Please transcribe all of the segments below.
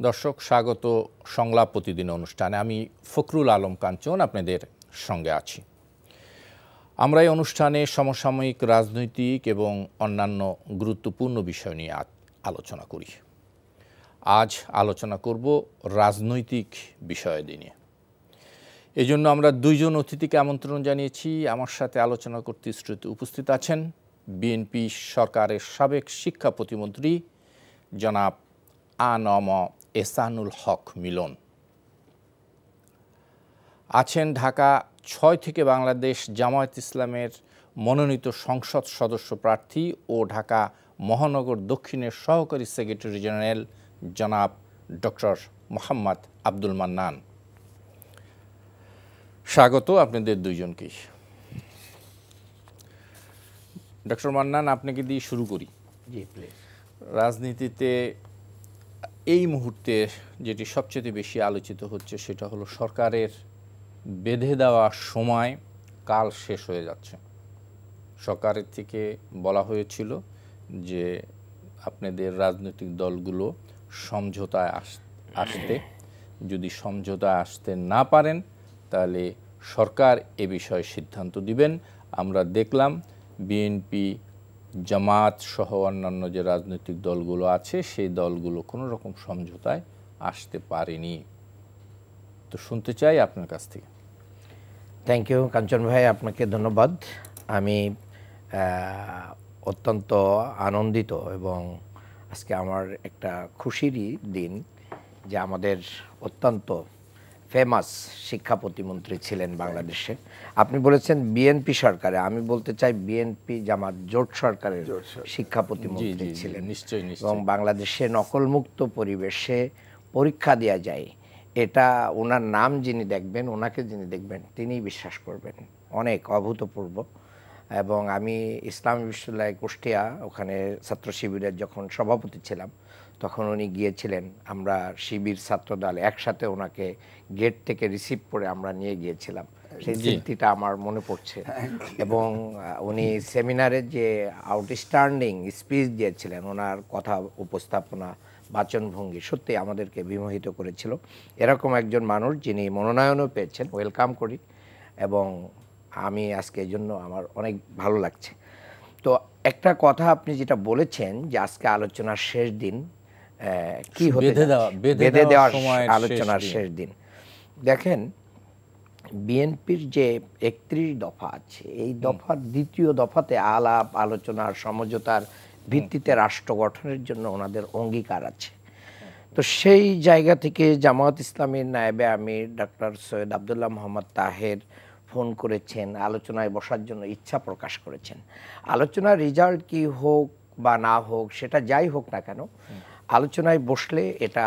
দর্শক স্বাগত সংলাপ প্রতিদিন অনুষ্ঠানে। আমি ফখরুল আলম কাঞ্চন আপনাদের সঙ্গে আছি। আমরা এই অনুষ্ঠানে সমসাময়িক রাজনৈতিক এবং অন্যান্য গুরুত্বপূর্ণ বিষয় নিয়ে আলোচনা করি। আজ আলোচনা করব রাজনৈতিক বিষয়াদি নিয়ে। এই জন্য আমরা দুইজন অতিথিকে আমন্ত্রণ জানিয়েছি। আমার সাথে আলোচনা করতে উপস্থিত আছেন বিএনপি সরকারের সাবেক শিক্ষা প্রতিমন্ত্রী জনাব আ.ন.ম এহসানুল হক মিলন। আছেন ঢাকা ৬ থেকে বাংলাদেশ জামায়াত ইসলামের মনোনীত সংসদ সদস্য প্রার্থী ও ঢাকা মহানগর দক্ষিণের সহকারী সেক্রেটারি জেনারেল জনাব ডক্টর মোহাম্মদ আব্দুল মান্নান। স্বাগত আপনাদের দুইজনকেই। ডক্টর মান্নান, আপনাকে দিয়ে শুরু করি। জি প্লিজ। রাজনীতিতে এই মুহূর্তে যেটি সবচেয়ে বেশি আলোচিত হচ্ছে সেটা হলো সরকারের বেঁধে দেওয়া সময় কাল শেষ হয়ে যাচ্ছে। সরকারের থেকে বলা হয়েছিল যে আপনাদের রাজনৈতিক দলগুলো সমঝোতায় আসতে, যদি সমঝোতায় আসতে না পারেন তাহলে সরকার এ বিষয়ে সিদ্ধান্ত দিবেন। আমরা দেখলাম বিএনপি, জামাত সহ অন্যান্য যে রাজনৈতিক দলগুলো আছে সেই দলগুলো কোনো রকম সমঝোতায় আসতে পারেনি। তো শুনতে চাই আপনার কাছ থেকে। থ্যাংক ইউ কাঞ্চন ভাই, আপনাকে ধন্যবাদ। আমি অত্যন্ত আনন্দিত এবং আজকে আমার একটা খুশিরই দিন যে আমাদের অত্যন্ত ফেমাস শিক্ষা প্রতিমন্ত্রী ছিলেন বাংলাদেশে। আপনি বলেছেন বিএনপি সরকারে, আমি বলতে চাই বিএনপি জামাত জোট সরকারের শিক্ষা প্রতিমন্ত্রী ছিলেন। নিশ্চয়ই। এবং বাংলাদেশে নকলমুক্ত পরিবেশে পরীক্ষা দেওয়া যায়, এটা ওনার নাম যিনি দেখবেন, ওনাকে যিনি দেখবেন তিনিই বিশ্বাস করবেন। অনেক অভূতপূর্ব। এবং আমি ইসলামী বিশ্ববিদ্যালয় কুষ্টিয়া ওখানে ছাত্র শিবিরের যখন সভাপতি ছিলাম তখন উনি গিয়েছিলেন। আমরা শিবির ছাত্রদল একসাথে ওনাকে গেট থেকে রিসিভ করে আমরা নিয়ে গিয়েছিলাম। সেই স্মৃতিটা আমার মনে পড়ছে। এবং উনি সেমিনারে যে আউটস্ট্যান্ডিং স্পিচ দিয়েছিলেন, ওনার কথা উপস্থাপনা, বাচনভঙ্গি সত্যি আমাদেরকে বিমোহিত করেছিল। এরকম একজন মানুষ যিনি মনোনয়নও পেয়েছেন, ওয়েলকাম করি। এবং আমি আজকে এই জন্য আমার অনেক ভালো লাগছে। তো একটা কথা আপনি যেটা বলেছেন যে আজকে আলোচনার শেষ দিন, কি হতে বেঁধে দেওয়ার আলোচনার শেষ দিন। দেখেন, বিএনপির যে ৩১ দফা আছে, এই দফার দ্বিতীয় দফাতে আলাপ আলোচনার সমঝোতার ভিত্তিতে রাষ্ট্র গঠনের জন্য ওনাদের অঙ্গীকার আছে। তো সেই জায়গা থেকে জামায়াত ইসলামীর নায়েবে আমির ডক্টর সৈয়দ আবদুল্লাহ মোহাম্মদ তাহের ফোন করেছেন, আলোচনায় বসার জন্য ইচ্ছা প্রকাশ করেছেন। আলোচনার রেজাল্ট কি হোক বা না হোক, সেটা যাই হোক না কেন, আলোচনায় বসলে এটা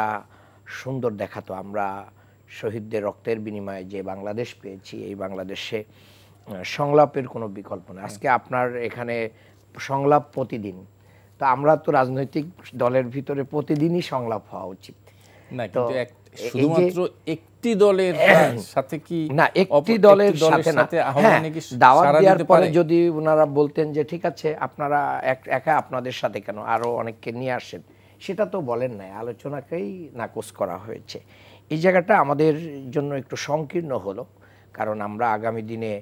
সুন্দর দেখাতো। আমরা শহীদদের রক্তের বিনিময়ে যে বাংলাদেশ পেয়েছি, এই বাংলাদেশে সংলাপের কোনো বিকল্প নেই। আজকে আপনার এখানে সংলাপ প্রতিদিন, তো আমরা তো রাজনৈতিক দলের ভিতরে প্রতিদিনই সংলাপ হওয়া উচিত না, কিন্তু শুধুমাত্র একটি দলের সাথে কি না, একটি দলের সাথে না, দাওয়াত দেওয়ার পরে যদি ওনারা বলতেন যে ঠিক আছে আপনারা একা আপনাদের সাথে কেন আরো অনেককে নিয়ে আসেন, সেটা তো বলেন নাই, আলোচনাকেই নাকচ করা হয়েছে। এই জায়গাটা আমাদের জন্য একটু সংকীর্ণ হলো, কারণ আমরা আগামী দিনে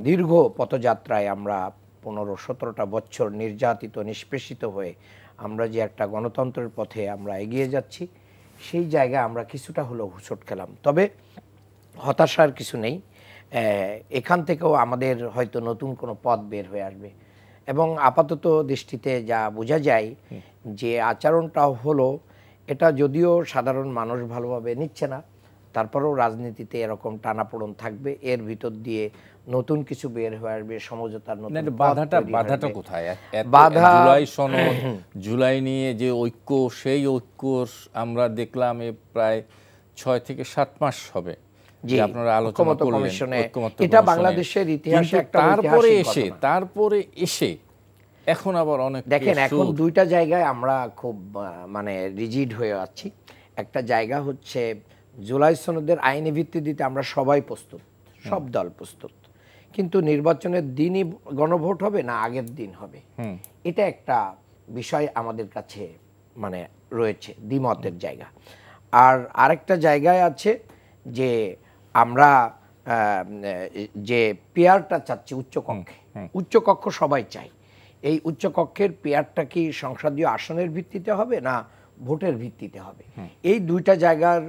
দীর্ঘ পথযাত্রায় আমরা ১৫-১৭টা বছর নির্যাতিত নিষ্পেষিত হয়ে আমরা যে একটা গণতন্ত্রের পথে আমরা এগিয়ে যাচ্ছি, সেই জায়গায় আমরা কিছুটা হলেও হোঁচট খেলাম। তবে হতাশার কিছু নেই, এখান থেকেও আমাদের হয়তো নতুন কোনো পথ বের হয়ে আসবে। এবং আপাতত দৃষ্টিতে যা বোঝা যায় যে আচরণটা হলো, এটা যদিও সাধারণ মানুষ ভালোভাবে নিচ্ছে না, তারপরেও রাজনীতিতে এরকম টানাপোড়েন থাকবে, এর ভিতর দিয়ে নতুন কিছু বের হয়ে আসবে, সমঝোতার নতুন বাধাটা কোথায়? জুলাই নিয়ে যে ঐক্য, সেই ঐক্য আমরা দেখলাম প্রায় ৬ থেকে ৭ মাস হবে যে আপনারা আলোচনা করলেন। এটা বাংলাদেশের ইতিহাসে একটা তারপরে এসে এখন আবার অনেক, দেখেন এখন দুইটা জায়গায় আমরা খুব মানে রিজিড হয়ে আছি। একটা জায়গা হচ্ছে জুলাই সনদের আইনি ভিত্তি দিতে আমরা সবাই প্রস্তুত, সব দল প্রস্তুত, কিন্তু নির্বাচনের দিনই গণভোট হবে না আগের দিন হবে, এটা একটা বিষয় আমাদের কাছে মানে রয়েছে দ্বিমতের জায়গা। আর আরেকটা জায়গায় আছে যে আমরা যে পেয়ারটা চাচ্ছি উচ্চকক্ষ সবাই চাই, এই উচ্চকক্ষের পেয়ারটা কি সংসদীয় আসনের ভিত্তিতে হবে না ভোটের ভিত্তিতে হবে? এই দুইটা জায়গার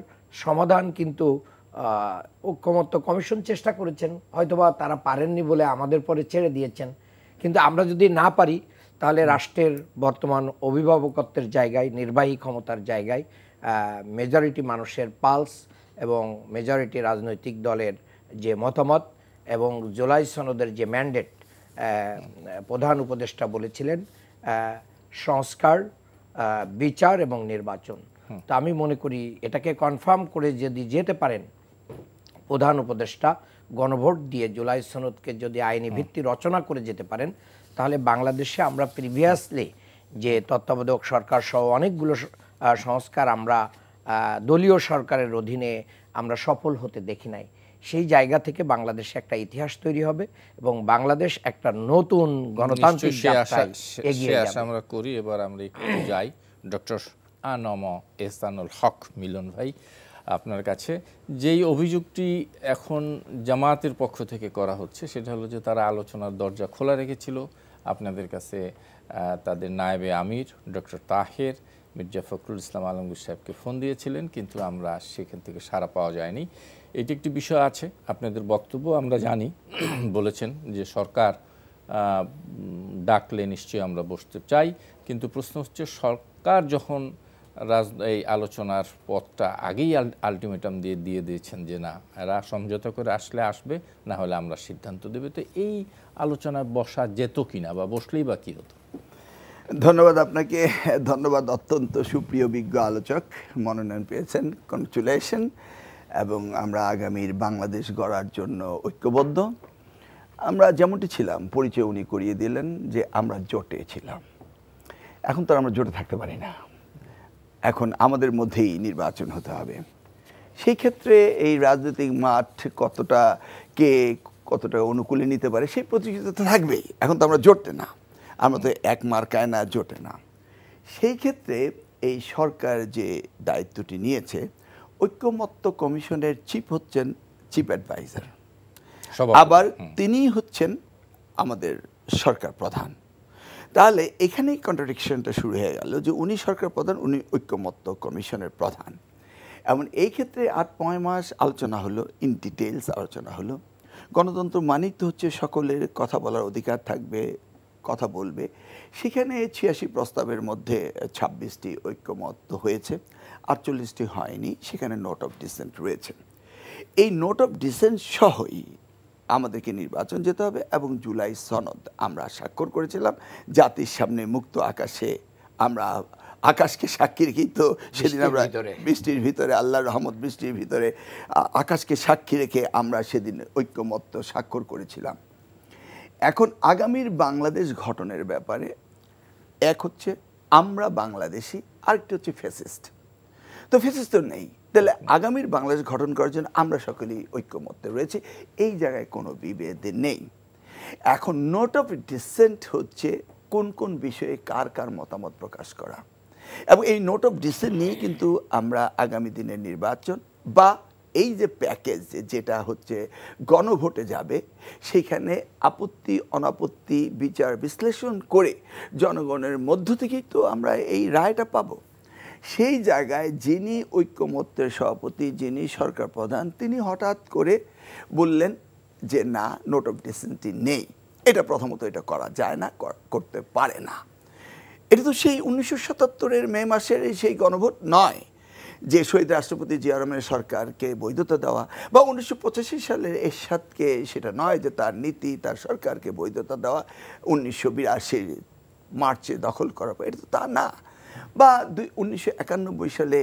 সমাধান কিন্তু ঐকমত্য কমিশন চেষ্টা করেছেন, হয়তোবা তারা পারেননি বলে আমাদের পরে ছেড়ে দিয়েছেন। কিন্তু আমরা যদি না পারি তাহলে রাষ্ট্রের বর্তমান অভিভাবকত্বের জায়গায়, নির্বাহী ক্ষমতার জায়গায় মেজরিটি মানুষের পালস এবং মেজরিটি রাজনৈতিক দলের যে মতামত এবং জুলাই সনদের যে ম্যান্ডেট, প্রধান উপদেষ্টা বলেছিলেন সংস্কার, বিচার এবং নির্বাচন। তো আমি মনে করি এটাকে কনফার্ম করে যদি যেতে পারেন প্রধান উপদেষ্টা, গণভোট দিয়ে জুলাই সনদকে যদি আইনি ভিত্তি রচনা করে যেতে পারেন, তাহলে বাংলাদেশে আমরা প্রিভিয়াসলি যে তত্ত্বাবধায়ক সরকার সহ অনেকগুলো সংস্কার আমরা দলীয় সরকারের অধীনে আমরা সফল হতে দেখি নাই, সেই জায়গা থেকে বাংলাদেশে একটা ইতিহাস তৈরি হবে এবং বাংলাদেশ একটা নতুন গণতান্ত্রিক যাত্রায় এগিয়ে যাবে। আমরা করি। এবার আমরা একটু যাই ডক্টর আ.ন.ম এহসানুল হক মিলন ভাই, আপনার কাছে যেই অভিযোগটি এখন জামায়াতের পক্ষ থেকে করা হচ্ছে সেটা হলো যে তারা আলোচনার দরজা খোলা রেখেছিল, আপনাদের কাছে তাদের নায়েবে আমির ডক্টর তাহের মির্জা ফখরুল ইসলাম আলমগীর সাহেবকে ফোন দিয়েছিলেন, কিন্তু আমরা সেখান থেকে সাড়া পাওয়া যায়নি। এটি একটি বিষয় আছে, আপনাদের বক্তব্য আমরা জানি, বলেছেন যে সরকার ডাকলে নিশ্চয়ই আমরা বসতে চাই, কিন্তু প্রশ্ন হচ্ছে সরকার যখন এই আলোচনার পথটা আগেই আলটিমেটাম দিয়ে দিয়েছেন যে না, এরা সমঝোতা করে আসলে আসবে, না হলে আমরা সিদ্ধান্ত দেবে, তো এই আলোচনায় বসা যেত কিনা বা বসলেই বা কী হতো? ধন্যবাদ আপনাকে, ধন্যবাদ। অত্যন্ত সুপ্রিয় বিজ্ঞ আলোচক, মনোনয়ন পেয়েছেন, কনগ্রাচুলেশন। এবং আমরা আগামীর বাংলাদেশ গড়ার জন্য ঐক্যবদ্ধ। আমরা যেমনটি ছিলাম, পরিচয় উনি করিয়ে দিলেন যে আমরা জোটে ছিলাম। এখন তো আমরা জোটে থাকতে পারি না, এখন আমাদের মধ্যেই নির্বাচন হতে হবে। সেই ক্ষেত্রে এই রাজনৈতিক মাঠ কতটা অনুকূলে নিতে পারে সেই প্রতিযোগিতা তো থাকবেই। এখন তো আমরা জোটে না, আমরা তো এক মার্কায় না, জোটে না। সেই ক্ষেত্রে এই সরকার যে দায়িত্বটি নিয়েছে, ঐকমত্য কমিশনের চিফ হচ্ছেন চিফ অ্যাডভাইজার, আবার তিনি হচ্ছেন আমাদের সরকার প্রধান। তাহলে এখানেই কন্ট্রাডিকশনটা শুরু হয়ে গেল যে উনি সরকার প্রধান, উনি ঐকমত্য কমিশনের প্রধান। এমন এই ক্ষেত্রে 8-9 মাস আলোচনা হলো, ইন ডিটেলস আলোচনা হলো। গণতন্ত্র মানেই তো হচ্ছে সকলের কথা বলার অধিকার থাকবে, কথা বলবে। সেখানে 86 প্রস্তাবের মধ্যে 26টি ঐক্যমত্য হয়েছে, 48টি হয়নি, সেখানে নোট অফ ডিসেন্ট রয়েছে। এই নোট অফ ডিসেন্ট সহই আমাদেরকে নির্বাচন যেতে হবে এবং জুলাই সনদ আমরা স্বাক্ষর করেছিলাম জাতির সামনে মুক্ত আকাশে। আমরা আকাশকে সাক্ষী রেখেই তো সেদিন আমরা বৃষ্টির ভিতরে, আল্লাহর রহমত বৃষ্টির ভিতরে আকাশকে সাক্ষী রেখে আমরা সেদিন ঐক্যমত্য স্বাক্ষর করেছিলাম। এখন আগামীর বাংলাদেশ গঠনের ব্যাপারে এক হচ্ছে আমরা বাংলাদেশি, আরেকটি হচ্ছে ফ্যাসিস্ট। তো ফ্যাসিস্ট তো নেই, তাহলে আগামীর বাংলাদেশ গঠন করার জন্য আমরা সকলেই ঐক্যমত্যে রয়েছে, এই জায়গায় কোনো বিভেদ নেই। এখন নোট অফ ডিসেন্ট হচ্ছে কোন কোন বিষয়ে কার কার মতামত প্রকাশ করা, এবং এই নোট অফ ডিসেন্ট নিয়ে কিন্তু আমরা আগামী দিনের নির্বাচন বা এই যে প্যাকেজ যেটা হচ্ছে গণভোটে যাবে, সেখানে আপত্তি অনাপত্তি বিচার বিশ্লেষণ করে জনগণের মধ্য থেকেই তো আমরা এই রায়টা পাবো। সেই জায়গায় যিনি ঐক্যমত্যের সভাপতি, যিনি সরকার প্রধান, তিনি হঠাৎ করে বললেন যে না, নোট অফ ডিসেন্টটি নেই। এটা প্রথমত এটা করা যায় না, করতে পারে না। এটা তো সেই 1977-এর মে মাসের সেই গণভোট নয় যে শহীদ রাষ্ট্রপতি জিয়া রহমানের সরকারকে বৈধতা দেওয়া, বা 1985 সালের এরশাদকে সেটা নয় যে তার নীতি তার সরকারকে বৈধতা দেওয়া 1982 মার্চে দখল করার পর, এটা তো তা না। বা 1991 সালে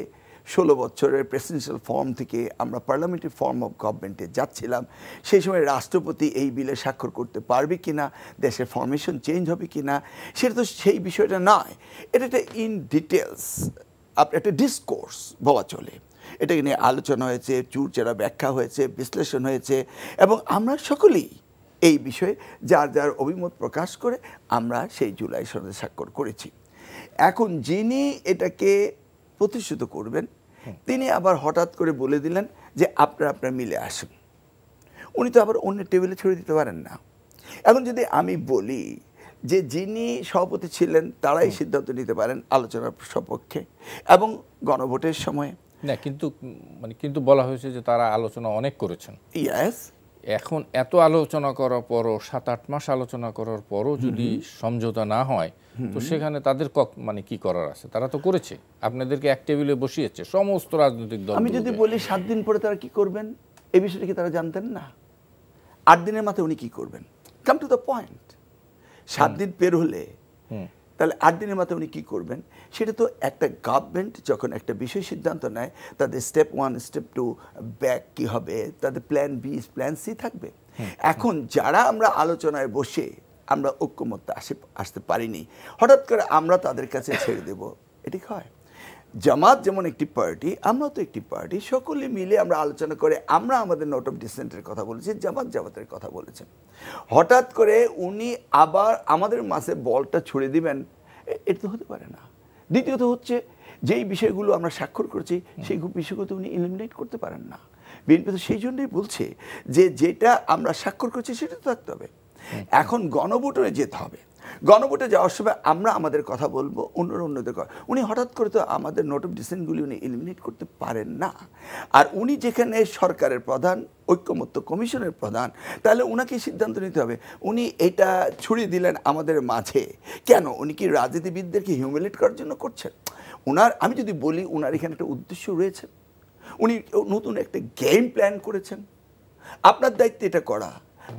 16 বছরের প্রেসিডেন্সিয়াল ফর্ম থেকে আমরা পার্লামেন্টারি ফর্ম অফ গভর্নমেন্টে যাচ্ছিলাম, সেই সময় রাষ্ট্রপতি এই বিলে স্বাক্ষর করতে পারবে কিনা, দেশের ফরমেশন চেঞ্জ হবে কিনা, সেটা তো সেই বিষয়টা নয়। এটা একটা ইন ডিটেলস একটা ডিসকোর্স বলা চলে, এটাকে নিয়ে আলোচনা হয়েছে, চুরচেরা ব্যাখ্যা হয়েছে, বিশ্লেষণ হয়েছে, এবং আমরা সকলেই এই বিষয়ে যার যার অভিমত প্রকাশ করে আমরা সেই জুলাই সনদে স্বাক্ষর করেছি। এখন যিনি এটাকে প্রতিষ্ঠিত করবেন তিনি আবার হঠাৎ করে বলে দিলেন যে আপনারা মিলে আসুন। উনি তো আবার অন্য টেবিলে ছড়িয়ে দিতে পারেন না। এখন যদি আমি বলি যে যিনি সভাপতি ছিলেন তারাই সিদ্ধান্ত নিতে পারেন আলোচনার সপক্ষে এবং গণভোটের সময় না, কিন্তু বলা হয়েছে যে তারা আলোচনা অনেক করেছেন। ইয়াস, এখন এত আলোচনা করার পরও 7-8 মাস আলোচনা করার পরও যদি সমঝোতা না হয় তো সেখানে তাদের কি করার আছে? তারা তো করেছে, আপনাদেরকে এক টেবিলে বসিয়েছে সমস্ত রাজনৈতিক দল। আমি যদি বলি 7 দিন পরে তারা কি করবেন এই বিষয়টা কি তারা জানতেন না? 8 দিনের মাথায় উনি কি করবেন? Come to the point. 7 দিন পের হলে তাহলে 8 দিনের মাথায় উনি কি করবেন? সেটা তো একটা গভর্নমেন্ট যখন একটা বিষয় সিদ্ধান্ত নেয় তাদের স্টেপ 1 স্টেপ 2 ব্যাক কি হবে, তাদের প্ল্যান বি প্ল্যান সি থাকবে। এখন যারা আমরা আলোচনায় বসে আমরা ঐক্যমত্যে আসতে পারিনি, হঠাৎ করে আমরা তাদের কাছে ছেড়ে দেব, এটি হয়? জামাত যেমন একটি পার্টি, আমরা তো একটি পার্টি, সকলে মিলে আমরা আলোচনা করে আমরা আমাদের নোট অফ ডিসেন্টের কথা বলেছি, জামাতের কথা বলেছেন। হঠাৎ করে উনি আবার আমাদের মাঝে বলটা ছুড়ে দিবেন, এটা তো হতে পারে না। দ্বিতীয়ত হচ্ছে যেই বিষয়গুলো আমরা স্বাক্ষর করেছি সেই বিষয়গুলো তো উনি এলিমিনেট করতে পারেন না। বিএনপি তো সেই জন্যই বলছে যে যেটা আমরা স্বাক্ষর করছি সেটা তো থাকতে হবে। এখন গণভোটে যেতে হবে, গণভোটে যাওয়ার সময় আমরা আমাদের কথা বলবো, অন্যদের কথা। উনি হঠাৎ করে তো আমাদের নোট অফ ডিসেন্টগুলি উনি এলিমিনেট করতে পারেন না। আর উনি যেখানে সরকারের প্রধান, ঐক্যমত্য কমিশনের প্রধান, তাহলে ওনাকে সিদ্ধান্ত নিতে হবে। উনি এটা ছড়িয়ে দিলেন আমাদের মাঝে কেন? উনি কি রাজনীতিবিদদেরকে হিউমিলেট করার জন্য করছেন? আমি যদি বলি ওনার এখানে একটা উদ্দেশ্য রয়েছে, উনি নতুন একটা গেম প্ল্যান করেছেন। আপনার দায়িত্ব এটা করা,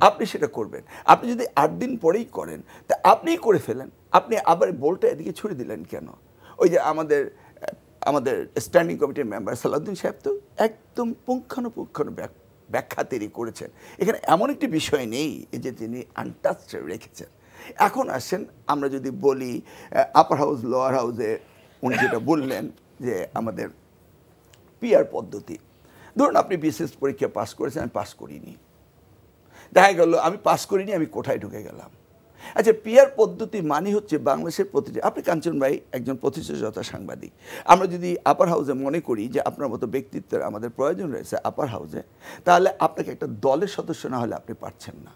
আপনি সেটা করবেন। আপনি যদি 8 দিন পরেই করেন তা আপনিই করে ফেলেন, আপনি আবার বলটা এদিকে ছুড়ে দিলেন কেন? ওই যে আমাদের স্ট্যান্ডিং কমিটির মেম্বার সালাউদ্দিন সাহেব তো একদম পুঙ্খানুপুঙ্খানু ব্যাখ্যা তৈরি করেছেন। এখানে এমন একটি বিষয় নেই যে তিনি আনটাচড রেখেছেন। এখন আসেন আমরা যদি বলি আপার হাউস লোয়ার হাউসে উনি যেটা বললেন যে আমাদের পিআর পদ্ধতি, ধরুন আপনি বিশেষ পরীক্ষা পাস করেছেন, আমি পাস করিনি, দেখা গেল আমি পাস করিনি, আমি কোঠায় ঢুকে গেলাম। আচ্ছা, পিআর পদ্ধতি মানে হচ্ছে বাংলাদেশের প্রতিটি, আপনি কাঞ্চন ভাই একজন প্রতিষ্ঠাতা সাংবাদিক, আমরা যদি আপার হাউসে মনে করি যে আপনার মতো ব্যক্তিত্বের আমাদের প্রয়োজন রয়েছে আপার হাউসে, তাহলে আপনাকে একটা দলের সদস্য না হলে আপনি পারছেন না,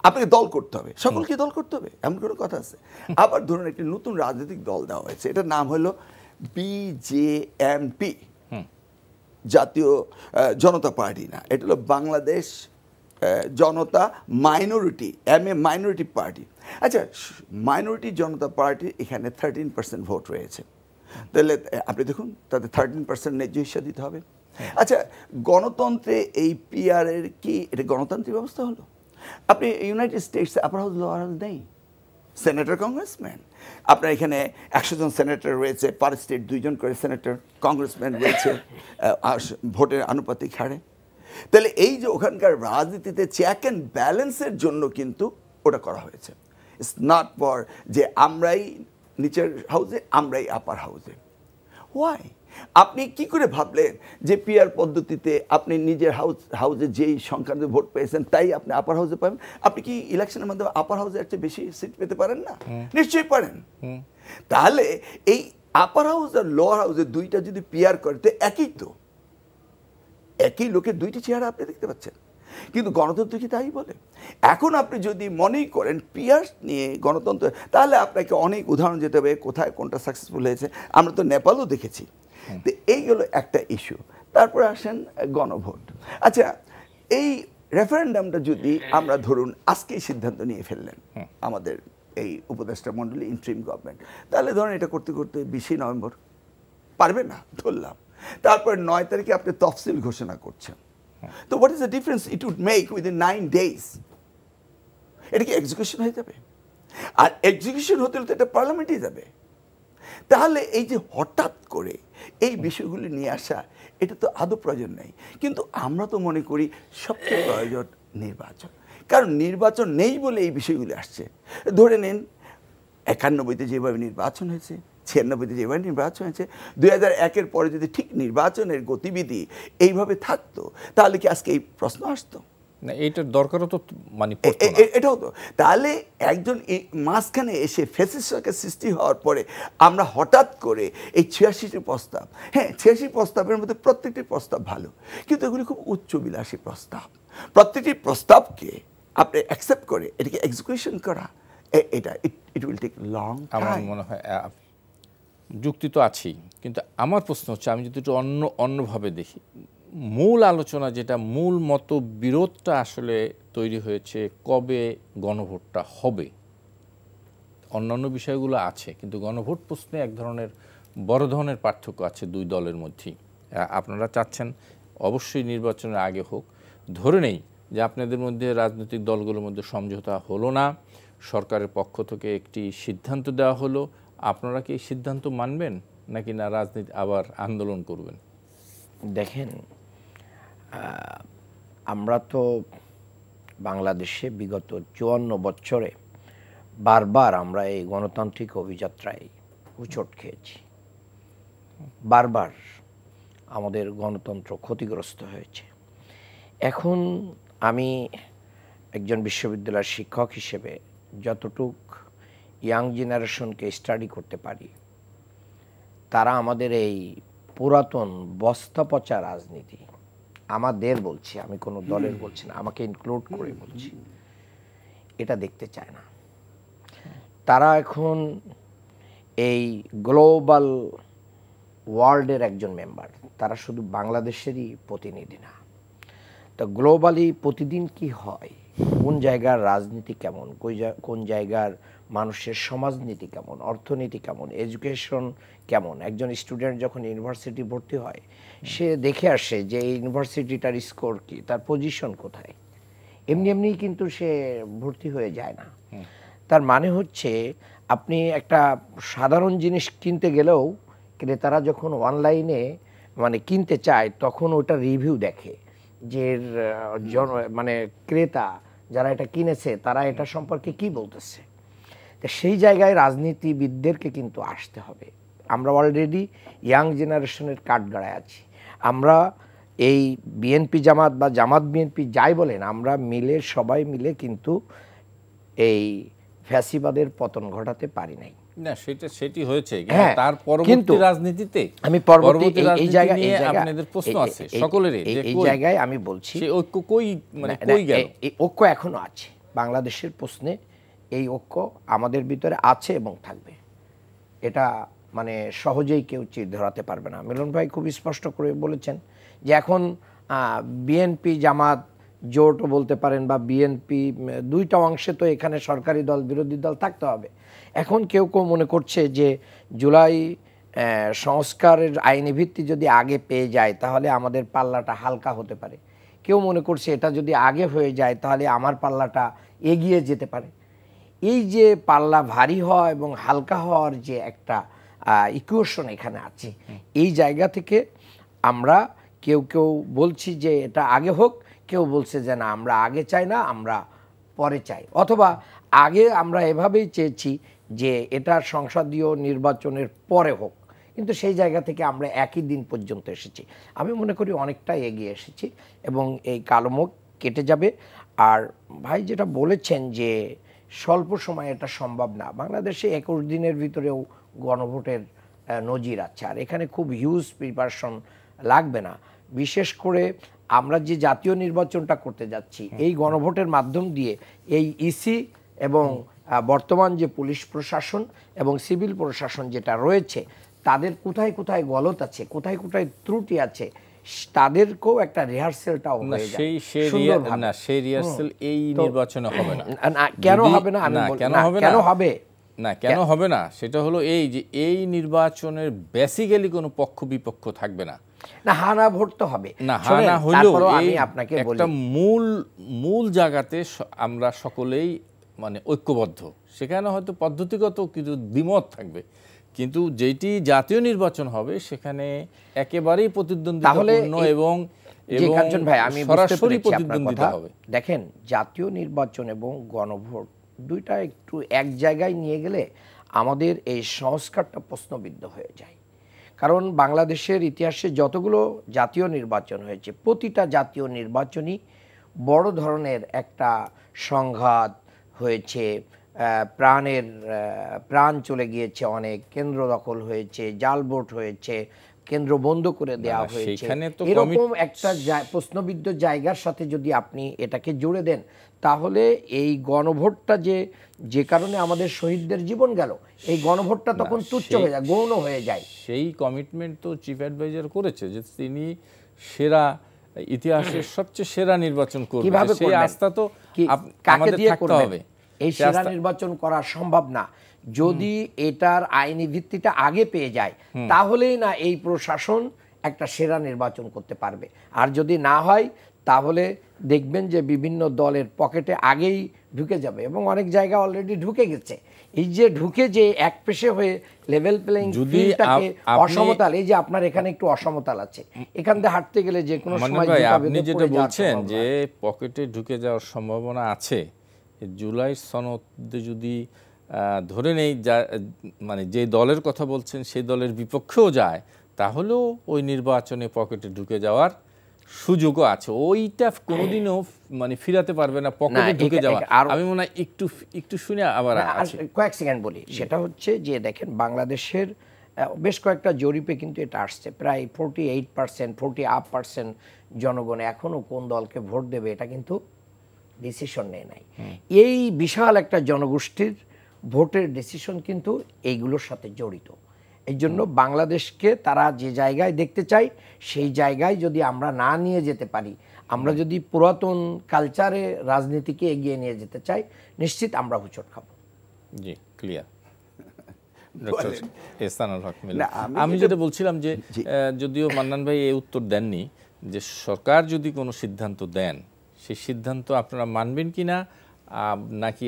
আপনাকে দল করতে হবে, সকলকে দল করতে হবে, এমন কোনো কথা আছে? আবার ধরুন একটি নতুন রাজনৈতিক দল দেওয়া হয়েছে, এটার নাম হলো বিজেএমপি, জাতীয় জনতা পার্টি না, এটা হলো বাংলাদেশ জনতা মাইনরিটি পার্টি। আচ্ছা, মাইনরিটি জনতা পার্টি এখানে 13% ভোট রয়েছে, তাহলে আপনি দেখুন তাদের 13% ন্যায্য হিস্সা দিতে হবে। আচ্ছা, গণতন্ত্রে এই পিআরের কি এটা গণতান্ত্রিক ব্যবস্থা হলো? আপনি ইউনাইটেড স্টেটসে আপার হাউস লোয়ার হাউস নেই, সেনেটর কংগ্রেসম্যান, আপনার এখানে 100 জন সেনেটর রয়েছে, পার স্টেট 2 জন করে সেনেটর কংগ্রেসম্যান রয়েছে ভোটের আনুপাতিক হারে। তাহলে এই যে ওখানকার রাজনীতিতে চেক অ্যান্ড ব্যালেন্সের জন্য কিন্তু ওটা করা হয়েছে। ইটস নট ফর যে আমরাই নিচের হাউসে আমরাই আপার হাউসে। হোয়াই? আপনি কি করে ভাবলেন যে পিআর পদ্ধতিতে আপনি নিজের হাউসে যেই সংখ্যাতে ভোট পেয়েছেন তাই আপনি আপার হাউসে পাবেন? আপনি কি ইলেকশনের মাধ্যমে আপার হাউসে একটা বেশি সিট পেতে পারেন না? নিশ্চয়ই পারেন। তাহলে এই আপার হাউস আর লোয়ার হাউসে দুইটা যদি পিআর করে তো একই লোকের 2টি চেহারা আপনি দেখতে পাচ্ছেন। কিন্তু গণতন্ত্র কি তাই বলে? এখন আপনি যদি মনেই করেন পিআর নিয়ে গণতন্ত্র, তাহলে আপনাকে অনেক উদাহরণ যেতে হবে কোথায় কোনটা সাকসেসফুল হয়েছে। আমরা তো নেপালও দেখেছি। তো এইগুলো একটা ইস্যু। তারপরে আসেন গণভোট। আচ্ছা, এই রেফারেন্ডামটা যদি আমরা ধরুন আজকেই সিদ্ধান্ত নিয়ে ফেললেন আমাদের এই উপদেষ্টা মণ্ডলী ইন্টারিম গভর্নমেন্ট, তাহলে ধরুন এটা করতে করতে 20 নভেম্বর পারবে না ধরলাম, তারপর 9 তারিখে আপনি তফসিল ঘোষণা করছেন। তো what is the difference it would make within 9 days? এটা কি এক্সিকিউশন হয়ে যাবে? আর এক্সিকিউশন হতে হলে তো এটা পার্লামেন্টেই যাবে। তাহলে এই যে হঠাৎ করে এই বিষয়গুলি নিয়ে আসা, এটা তো আদৌ প্রয়োজন নেই। কিন্তু আমরা তো মনে করি সবচেয়ে প্রয়োজন নির্বাচন, কারণ নির্বাচন নেই বলে এই বিষয়গুলি আসছে। ধরে নিন 91-তে যেভাবে নির্বাচন হয়েছে, 96-তে যেভাবে নির্বাচন হয়েছে, 2001-এর পরে যদি ঠিক নির্বাচনের গতিবিধি এইভাবে থাকতো তাহলে কি আজকে এই প্রশ্ন আসতো? না এইটার দরকারও তো মানে পড়তো না। এটাও তো তাহলে একজন মাঝখানে এসে ফ্যাসিস্ট সরকার সৃষ্টি হওয়ার পরে আমরা হঠাৎ করে এই ৮৬টি প্রস্তাব, হ্যাঁ ৮৬ প্রস্তাবের মধ্যে প্রত্যেকটি প্রস্তাব ভালো, কিন্তু এগুলি খুব উচ্চবিলাসী প্রস্তাব। প্রত্যেকটি প্রস্তাবকে আপনি অ্যাকসেপ্ট করে এটাকে এক্সিকিউশন করা, এটা it will take long time. আমার মনে হয় যুক্তি তো আছেই, কিন্তু আমার প্রশ্ন হচ্ছে আমি যদি একটু অন্যভাবে দেখি, মূল আলোচনা যেটা, মূল মতবিরোধটা আসলে তৈরি হয়েছে কবে গণভোটটা হবে। অন্যান্য বিষয়গুলো আছে, কিন্তু গণভোট প্রশ্নে এক ধরনের বড় ধরনের পার্থক্য আছে দুই দলের মধ্যেই। আপনারা চাচ্ছেন অবশ্যই নির্বাচনের আগে হোক, ধরে নেই যে আপনাদের মধ্যে রাজনৈতিক দলগুলোর মধ্যে সমঝোতা হলো না, সরকারের পক্ষ থেকে একটি সিদ্ধান্ত দেওয়া হলো, আপনারা কি এই সিদ্ধান্ত মানবেন নাকি না রাজনীতি আবার আন্দোলন করবেন? দেখেন, আমরা তো বাংলাদেশে বিগত ৫৪ বছরে বারবার আমরা এই গণতান্ত্রিক অভিযাত্রায় হোঁচট খেয়েছি, বারবার আমাদের গণতন্ত্র ক্ষতিগ্রস্ত হয়েছে। এখন আমি একজন বিশ্ববিদ্যালয়ের শিক্ষক হিসেবে যতটুক ইয়াং জেনারেশনকে স্টাডি করতে পারি, তারা আমাদের এই পুরাতন বস্তা পচা রাজনীতি, আমাদের বলছি, আমি কোনো দলের বলছি না, আমাকে ইনক্লুড করে বলছি, এটা দেখতে চায় না। তারা এখন এই গ্লোবাল ওয়ার্ল্ডের একজন মেম্বার, তারা শুধু বাংলাদেশেরই প্রতিনিধি না। তো গ্লোবালি প্রতিদিন কি হয়, কোন জায়গার রাজনীতি কেমন, কোন জায়গার মানুষের সমাজনীতি কেমন, অর্থনীতি কেমন, এডুকেশন কেমন, একজন স্টুডেন্ট যখন ইউনিভার্সিটি ভর্তি হয় সে দেখে আসে যে এই ইউনিভার্সিটিটার স্কোর কি, তার পজিশন কোথায়। এমনি এমনি কিন্তু সে ভর্তি হয়ে যায় না। তার মানে হচ্ছে আপনি একটা সাধারণ জিনিস কিনতে গেলেও ক্রেতারা যখন অনলাইনে মানে কিনতে চায় তখন ওটা রিভিউ দেখে যে মানে ক্রেতা যারা এটা কিনেছে তারা এটা সম্পর্কে কি বলতেছে। তো সেই জায়গায় রাজনীতিবিদদেরকে কিন্তু আসতে হবে। আমরা অলরেডি ইয়াং জেনারেশনের কাঠগড়ায় আছি। আমরা এই বিএনপি জামাত বা জামাত বিএনপি যাই বলেন, আমরা মিলে সবাই মিলে কিন্তু এই ফ্যাসিবাদের পতন ঘটাতে পারি নাই। না সেটি হয়েছে, হ্যাঁ, তার পরবর্তী রাজনীতিতে আমি পরবর্তী এই জায়গায় আপনাদের প্রশ্ন আছে সকলেরই, এই জায়গায় আমি বলছি সেই ঐক্য কই মানে কই গেল? এই ঐক্য এখনো আছে বাংলাদেশের প্রশ্নে, এই ঐক্য আমাদের ভিতরে আছে এবং থাকবে। এটা মানে সহজেই কেউ চির ধরাতে পারবে না। মিলন ভাই খুব স্পষ্ট করে বলেছেন যে এখন বিএনপি জামাত জোটও বলতে পারেন বা বিএনপি দুইটা অংশে তো এখানে সরকারি দল বিরোধী দল থাকতে হবে। এখন কেউ কেউ মনে করছে যে জুলাই সংস্কারের আইনি ভিত্তি যদি আগে পেয়ে যায় তাহলে আমাদের পাল্লাটা হালকা হতে পারে। কেউ মনে করছে এটা যদি আগে হয়ে যায় তাহলে আমার পাল্লাটা এগিয়ে যেতে পারে। এই যে পাল্লা ভারী হওয়া এবং হালকা হওয়ার যে একটা ইকুয়েশন এখানে আছে, এই জায়গা থেকে আমরা কেউ কেউ বলছি যে এটা আগে হোক, কেউ বলছে যে না আমরা আগে চাই না, আমরা পরে চাই, অথবা আগে আমরা এভাবেই চেয়েছি যে এটা সংসদীয় নির্বাচনের পরে হোক, কিন্তু সেই জায়গা থেকে আমরা একই দিন পর্যন্ত এসেছি। আমি মনে করি অনেকটা এগিয়ে এসেছি এবং এই কালমুখ কেটে যাবে। আর ভাই যেটা বলেছেন যে স্বল্প সময়ে এটা সম্ভব না, বাংলাদেশে 21 দিনের ভিতরেও গণভোটের নজির আছে, আর এখানে খুব হিউজ প্রিপারেশন লাগবে না। বিশেষ করে আমরা যে জাতীয় নির্বাচনটা করতে যাচ্ছি এই গণভোটের মাধ্যম দিয়ে এই ইসি এবং বর্তমান যে পুলিশ প্রশাসন এবং সিভিল প্রশাসন যেটা রয়েছে তাদের কোথায় কোথায় গলত আছে, কোথায় কোথায় ত্রুটি আছে, তাদেরকেও একটা রিহার্সেলটাও হয়ে যায়। সেই রিহার্সেল এই নির্বাচনে হবে না। কেন হবে না? আমি কেন হবে না, কেন হবে না সেটা হলো এই যে এই নির্বাচনের বেসিক্যালি কোনো পক্ষ বিপক্ষ থাকবে না। না, হানা ভোট তো হবে না, হানা হইলেও আমি আপনাকে বলি একটা মূল জায়গাতে আমরা সকলেই মানে ঐক্যবদ্ধ। সেখানে হয়তো পদ্ধতিগত কিছু দ্বিমত থাকবে, কিন্তু যেটি জাতীয় নির্বাচন হবে সেখানে একেবারেই প্রতিদ্বন্দ্বিতাপূর্ণ এবং ভাই আমি সরাসরি প্রতিদ্বন্দ্বিতা হবে। দেখেন, জাতীয় নির্বাচন এবং গণভোট দুইটা একটু এক জায়গায় নিয়ে গেলে আমাদের এই সংস্কারটা প্রশ্নবিদ্ধ হয়ে যায়। কারণ বাংলাদেশের ইতিহাসে যতগুলো জাতীয় নির্বাচন হয়েছে প্রতিটা জাতীয় নির্বাচনই বড় ধরনের একটা সংঘাত হয়েছে, প্রাণ চলে গিয়েছে, অনেক কেন্দ্র দখল হয়েছে, জাল ভোট হয়েছে, কেন্দ্র বন্ধ করে দেওয়া হয়েছে, এরকম একটা প্রশ্নবিদ্ধ জায়গার সাথে যদি আপনি এটাকে জুড়ে দেন, তাহলে এই গণভোটটা যে কারণে আমাদের শহীদদের জীবন গেল, এই গণভোটটা তখন তুচ্ছ হয়ে যায়, গৌণ হয়ে যায়। সেই কমিটমেন্ট তো চিফ অ্যাডভাইজার করেছে যে তিনি সেরা, ইতিহাসের সবচেয়ে সেরা নির্বাচন করবেন। সেই আস্থা তো আমাদের থাকতে হবে। এই সেরা নির্বাচন করা সম্ভব না যদি এটার আইনি ভিত্তিটা আগে পেয়ে যায়, তাহলেই না এই প্রশাসন একটা সেরা নির্বাচন করতে পারবে। আর যদি না হয় তাহলে দেখবেন যে বিভিন্ন দলের পকেটে আগেই ঢুকে যাবে, এবং অনেক জায়গা অলরেডি ঢুকে গেছে। এই যে ঢুকে যে এক পেশে হয়ে লেভেল প্লেইং ফিল্ডটাকে অসমতাল, এই যে আপনার এখানে একটু অসমতাল আছে, এখান থেকে হাঁটতে গেলে যে কোনো সময় আপনি যেটা বলছেন যে পকেটে ঢুকে যাওয়ার সম্ভাবনা আছে, জুলাই সনদে যদি ধরে নেই মানে যে দলের কথা বলছেন সেই দলের বিপক্ষেও যায়, তাহলেও ওই নির্বাচনে পকেটে ঢুকে যাওয়ার সুযোগও আছে। ওইটা কোনোদিনও মানে ফিরাতে পারবে না, পকেটে ঢুকে যাওয়া। আমি মনে হয় একটু শুনে আবার কয়েক সেকেন্ড বলি। সেটা হচ্ছে যে দেখেন, বাংলাদেশের বেশ কয়েকটা জরিপে কিন্তু এটা আসছে, প্রায় 48%, 48% জনগণ এখনো কোন দলকে ভোট দেবে এটা কিন্তু ডিসিশন নেয় নাই। এই বিশাল একটা জনগোষ্ঠীর ভোটের ডিসিশন কিন্তু এইগুলোর সাথে জড়িত। এই জন্য বাংলাদেশকে তারা যে জায়গায় দেখতে চায় সেই জায়গায় যদি আমরা না নিয়ে যেতে পারি, আমরা যদি পুরাতন কালচারে রাজনীতিকে এগিয়ে নিয়ে যেতে চাই, নিশ্চিত আমরা হোঁচট খাবো। জি, ক্লিয়ার। ডক্টর এহসানুল হক মিলন, আমি যেটা বলছিলাম যে যদিও মান্নান ভাই এই উত্তর দেননি, যে সরকার যদি কোনো সিদ্ধান্ত দেন, সেই সিদ্ধান্ত আপনারা মানবেন কিনা নাকি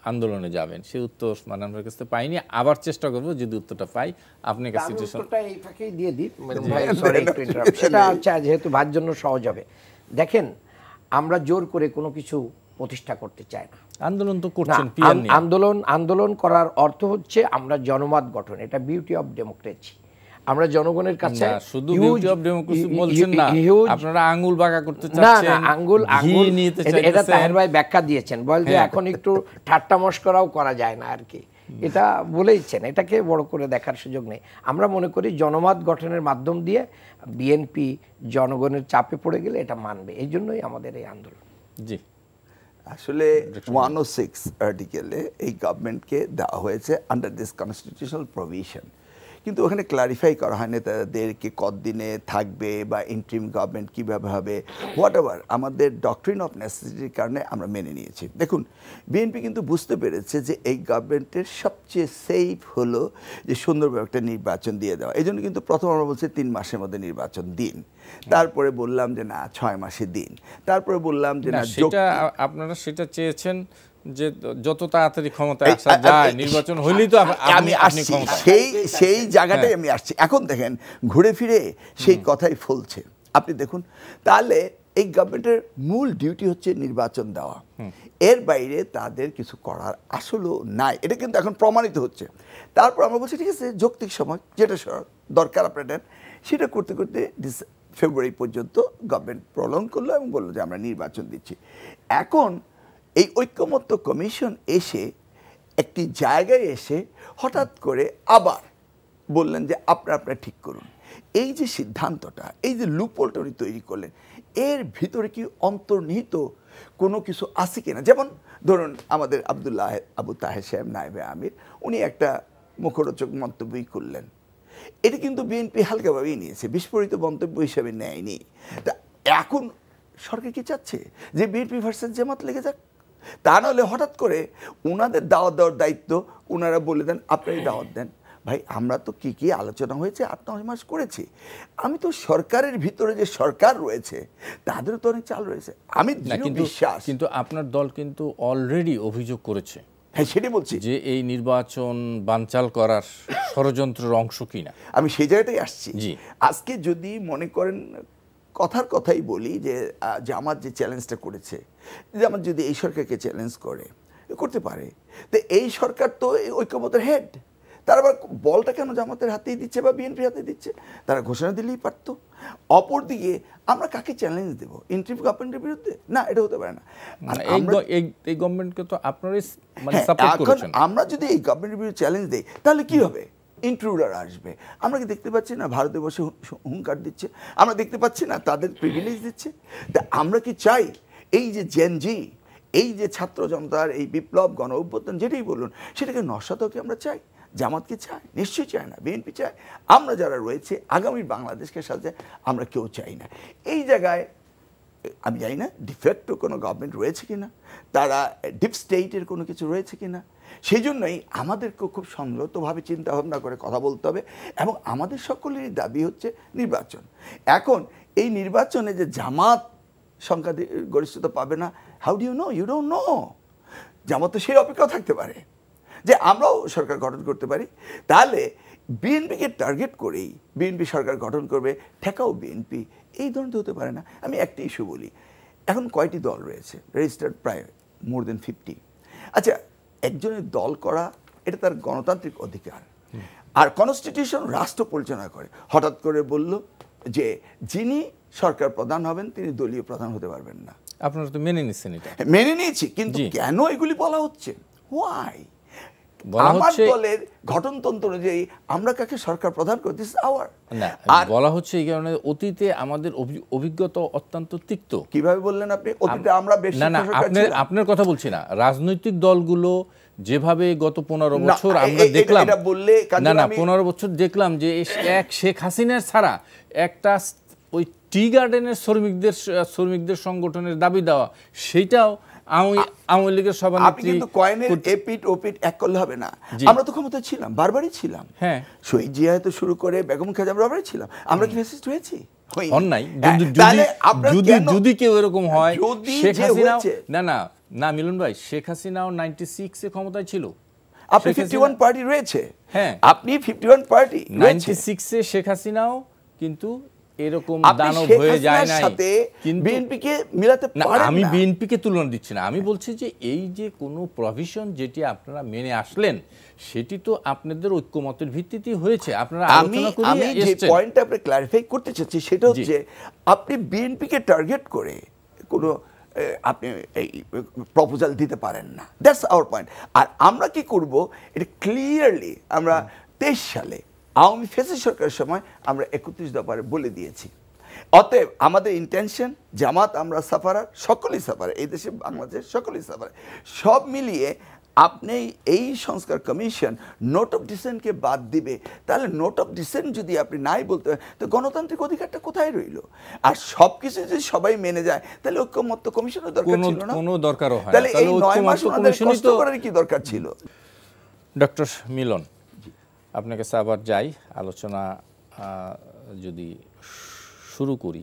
আন্দোলনে যাবেন, সেই উত্তর মান্নান ভাইয়ের কাছে পাইনি। আবার চেষ্টা করবো যদি উত্তরটা পাই আপনার কাছে। এই ফাঁকেই দিয়ে দিই সেটা হচ্ছে, যেহেতু ভার জন্য সহজ হবে। দেখেন, আমরা জোর করে কোনো কিছু প্রতিষ্ঠা করতে চাই না। আন্দোলন তো করছেন, আন্দোলন করার অর্থ হচ্ছে আমরা জনমত গঠন, এটা বিউটি অফ ডেমোক্রেসি। আমরা জনগণের কাছে শুধু বিউটি অফ ডেমোক্রেসি বলছেন না, আপনারা আঙ্গুল বাঁকা করতে চাচ্ছেন। না, আঙ্গুল এটা তাহের ভাই ব্যাখ্যা দিয়েছেন, বল যে এখন একটু ঠাট্টা মশকরাও করা যায় না আর কি, এটা বলেইছেন। এটাকে বড় করে দেখার সুযোগ নেই। আমরা মনে করি জনমত গঠনের মাধ্যম দিয়ে বিএনপি জনগণের চাপে পড়ে গেলে এটা মানবে, এই জন্যই আমাদের এই আন্দোলন। জি, আসলে 106 আর্টিকেলে এই গভর্নমেন্টকে দেওয়া হয়েছে আন্ডার দিস কনস্টিটিউশনাল প্রভিশন, কিন্তু ওখানে ক্লারিফাই করা হয়নি তাদেরকে কতদিনে থাকবে বা ইন্টারিম গভর্নমেন্ট কীভাবে হবে, হোয়াট এভার। আমাদের ডক্ট্রিন অফ নেসেসিটির কারণে আমরা মেনে নিয়েছি। দেখুন, বিএনপি কিন্তু বুঝতে পেরেছে যে এই গভর্নমেন্টের সবচেয়ে সেফ হলো যে সুন্দরভাবে একটা নির্বাচন দিয়ে দেওয়া। এই জন্য কিন্তু প্রথম আমরা বলছি 3 মাসের মধ্যে নির্বাচন দিন, তারপরে বললাম যে না 6 মাসে দিন, তারপরে বললাম যে না, আপনারা সেটা চেয়েছেন যে যত তাড়াতাড়ি ক্ষমতায় আসা যায়, নির্বাচন হইলেই তো আমি আসছি সেই জায়গাটাই আমি আসছি। এখন দেখেন ঘুরে ফিরে সেই কথাই ফলছে। আপনি দেখুন, তাহলে এই গভর্নমেন্টের মূল ডিউটি হচ্ছে নির্বাচন দেওয়া, এর বাইরে তাদের কিছু করার আসলে নাই। এটা কিন্তু এখন প্রমাণিত হচ্ছে। তারপর আমরা বলছি ঠিক আছে, যৌক্তিক সময় যেটা দরকার আপনার নেন, সেটা করতে করতে ফেব্রুয়ারি পর্যন্ত গভর্নমেন্ট প্রলং করলো এবং বললো যে আমরা নির্বাচন দিচ্ছি। এখন এই ঐক্যমত্য কমিশন এসে একটি জায়গায় এসে হঠাৎ করে আবার বললেন যে আপনারা ঠিক করুন। এই যে সিদ্ধান্তটা, এই যে লুপহোলটা উনি তৈরি করলেন, এর ভিতরে কি অন্তর্নিহিত কোনো কিছু আছে কিনা? যেমন ধরুন আমাদের আবু তাহের সাহেব নায়েবে আমির, উনি একটা মুখরোচক মন্তব্যই করলেন, এটি কিন্তু বিএনপি হালকাভাবেই নিয়েছে, বিস্ফোরিত মন্তব্য হিসাবে নেয়নি। তা এখন সরকার কি চাচ্ছে যে বিএনপি ভার্সেস জামাত লেগে যাক? তা নাহলে হঠাৎ করে ওনাদের দাওয়াত দেওয়ার দায়িত্ব ওনারা বলে দেন আপনারাই দাওয়াত দেন। ভাই, আমরা তো কি আলোচনা হয়েছে 8-9 মাস করেছি। আমি তো সরকারের ভিতরে যে সরকার রয়েছে তাদেরও তো অনেক চাল রয়েছে। আমি বিশ্বাস, কিন্তু আপনার দল কিন্তু অলরেডি অভিযোগ করেছে, হ্যাঁ সেটাই বলছি, যে এই নির্বাচন বানচাল করার ষড়যন্ত্রের অংশ কিনা। আমি সেই জায়গাটাই আসছি। আজকে যদি মনে করেন কথাই বলি যে জামাত যে চ্যালেঞ্জটা করেছে, জামাত যদি এই সরকারকে চ্যালেঞ্জ করতে পারে, তো এই সরকার তো ঐক্যমতের হেড, তারা আবার বলটা কেন জামাতের হাতেই দিচ্ছে বা বিএনপির হাতে দিচ্ছে? তারা ঘোষণা দিলেই পারতো। অপরদিকে আমরা কাকে চ্যালেঞ্জ দেব? ইন্টারিম গভর্নমেন্টের বিরুদ্ধে? না, এটা হতে পারে না। এই গভর্নমেন্টকে তো আপনারাই মানে সাপোর্ট করেছেন। আমরা যদি এই গভর্নমেন্টের বিরুদ্ধে চ্যালেঞ্জ দেই তাহলে কি হবে? ইন্ট্রুডার আসবে। আমরা কি দেখতে পাচ্ছি না ভারতে বসে হুঙ্কার দিচ্ছে? আমরা দেখতে পাচ্ছি না তাদের প্রিভিলেজ দিচ্ছে? তা আমরা কি চাই এই যে জেনজি, এই যে ছাত্র জনতার এই বিপ্লব গণ অভ্যুত্থান যেটাই বলুন সেটাকে নস্বাতকে আমরা চাই? জামাতকে চাই? নিশ্চয়ই চায় না। বিএনপি চায়? আমরা যারা রয়েছে আগামী বাংলাদেশকে সাথে আমরা কেউ চাই না। এই জায়গায় আমি জানি না ডিফেক্টো কোনো গভর্নমেন্ট রয়েছে কিনা, তারা ডিপ স্টেটের কোনো কিছু রয়েছে কিনা। সেই জন্যই আমাদেরকে খুব সংযতভাবে চিন্তা ভাবনা করে কথা বলতে হবে এবং আমাদের সকলেরই দাবি হচ্ছে নির্বাচন। এখন এই নির্বাচনে যে জামাত সংখ্যা গরিষ্ঠতা পাবে না, how do you know? You don't know. Jamaat তো সেই অপেক্ষাও থাকতে পারে যে আমরাও সরকার গঠন করতে পারি। তাহলে বিএনপিকে টার্গেট করেই বিএনপি সরকার গঠন করবে, ঠেকাও বিএনপি, এই ধরনের হতে পারে না। আমি একটা ইস্যু বলি, এখন কয়টি দল রয়েছে রেজিস্টার্ড? প্রায় মোর দেন 50। আচ্ছা, একজনের দল করা এটা তার গণতান্ত্রিক অধিকার। আর কনস্টিটিউশন রাষ্ট্র পরিচালনা করে। হঠাৎ করে বলল যে যিনি সরকার প্রধান হবেন তিনি দলীয় প্রধান হতে পারবেন না। আপনারা তো মেনে নিচ্ছেন এটা? মেনে নিয়েছি, কিন্তু কেন এগুলি বলা হচ্ছে? হোয়াই? আমার দলের গঠনতন্ত্র অনুযায়ী আমরা কাকে সরকার প্রধান করি, দিস আওয়ার। বলা হচ্ছে এই কারণে অতীতে আমাদের অভিজ্ঞতা অত্যন্ত তিক্ত। কিভাবে বললেন আপনি? অতীতে আমরা বেশি না, আপনার কথা বলছি না, রাজনৈতিক দলগুলো যেভাবে গত 15 বছর আমরা দেখলাম, না 15 বছর দেখলাম যে এক শেখ হাসিনার ছাড়া একটা ওই টি গার্ডেনের শ্রমিকদের সংগঠনের দাবি দেওয়া, সেটাও আওয়ামী লীগের সভানেত্রী। কিন্তু কয়েনের এপিট ওপিট এক করলে হবে না। আমরা তো ক্ষমতায় ছিলাম, বারবারই ছিলাম। হ্যাঁ, শহীদ জিয়া তো শুরু করে বেগম খালেদা বারবারই ছিলাম। আমরা কি ফ্যাসিস্ট হয়েছি? যদি কেউ এরকম হয়, শেখ হাসিনা না মিলন ভাই, শেখ হাসিনাও 96-এ ক্ষমতায় ছিল। আপনি 51 পার্টি রয়েছে। হ্যাঁ, আপনি 51 পার্টি 96-এ শেখ হাসিনাও কিন্তু এরকম দানব হয়ে যায় নাই। কিন্তু বিএনপিকে মিলাতে পারেন না। আমি বিএনপিকে তুলনা দিচ্ছি না, আমি বলছি যে এই যে কোনো প্রভিশন যেটি আপনারা মেনে আসলেন সেটি তো আপনাদের ঐক্যমতের ভিত্তিতেই হয়েছে। আপনারা আলোচনা করে আমি যে পয়েন্টটা আপনি ক্লারিফাই করতে চাচ্ছি সেটা হচ্ছে আপনি বিএনপিকে টার্গেট করে কোনো আপনি এই প্রপোজাল দিতে পারেন না। That's our point. আর আমরা কি করব এটা ক্লিয়ারলি আমরা 23 সালে আওয়ামী ফ্যাসিস্ট সরকারের সময় আমরা 31 দফায় বলে দিয়েছি। অতএব আমাদের ইন্টেনশন, জামাত আমরা সাফারার, সকলেই সাফার, এই দেশে বাংলাদেশ সকলেই সাফার। সব মিলিয়ে আপনি এই সংস্কার কমিশন নোট অফ ডিসেন্টকে বাদ দিবে, তাহলে নোট অফ ডিসেন্ট যদি আপনি নাই বলতে হয় তো গণতান্ত্রিক অধিকারটা কোথায় রইল? আর সব কিছু যদি সবাই মেনে যায় তাহলে ঐক্যমত্য কমিশনের দরকার ছিল না, কোনো দরকারও হয় না। তাহলে এই 9 মাস আমাদের কষ্ট করার কি দরকার ছিল? ডক্টর মিলন, আপনার কাছে আবার যাই, আলোচনা যদি শুরু করি,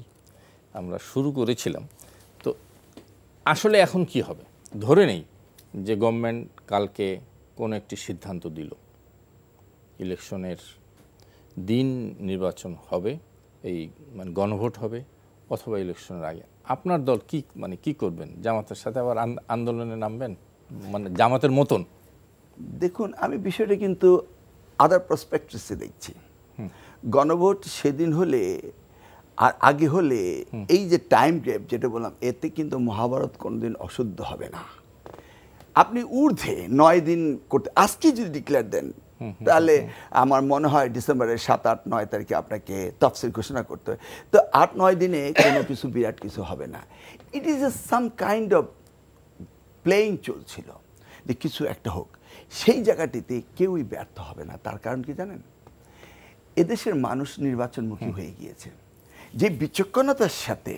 আমরা শুরু করেছিলাম তো আসলে এখন কি হবে? ধরে নেই যে গভর্নমেন্ট কালকে কোনো একটি সিদ্ধান্ত দিল, ইলেকশনের দিন নির্বাচন হবে, এই মানে গণভোট হবে অথবা ইলেকশনের আগে, আপনার দল কি করবেন? জামাতের সাথে আবার আন্দোলনে নামবেন, মানে জামাতের মতন? দেখুন, আমি বিষয়টা কিন্তু আদার পার্সপেক্টিভসে দেখছি। গণভোট সেদিন হলে আর আগে হলে এই যে টাইম গ্যাপ যেটা বললাম, এতে কিন্তু মহাভারত কোনোদিন অশুদ্ধ হবে না। আপনি ঊর্ধ্বে 9 দিন করতে আজকে যদি ডিক্লেয়ার দেন তাহলে আমার মনে হয় ডিসেম্বরের 7, 8, 9 তারিখে আপনাকে তফসিল ঘোষণা করতে হয়। তো 8-9 দিনে কোনো কিছু বিরাট কিছু হবে না। It is a some kind of playing চলছিল যে কিছু একটা হোক, সেই জায়গাটিতে কেউই ব্যর্থ হবে না। তার কারণ কি জানেন? এদেশের মানুষ নির্বাচনমুখী হয়ে গিয়েছে। যে বিচক্ষণতার সাথে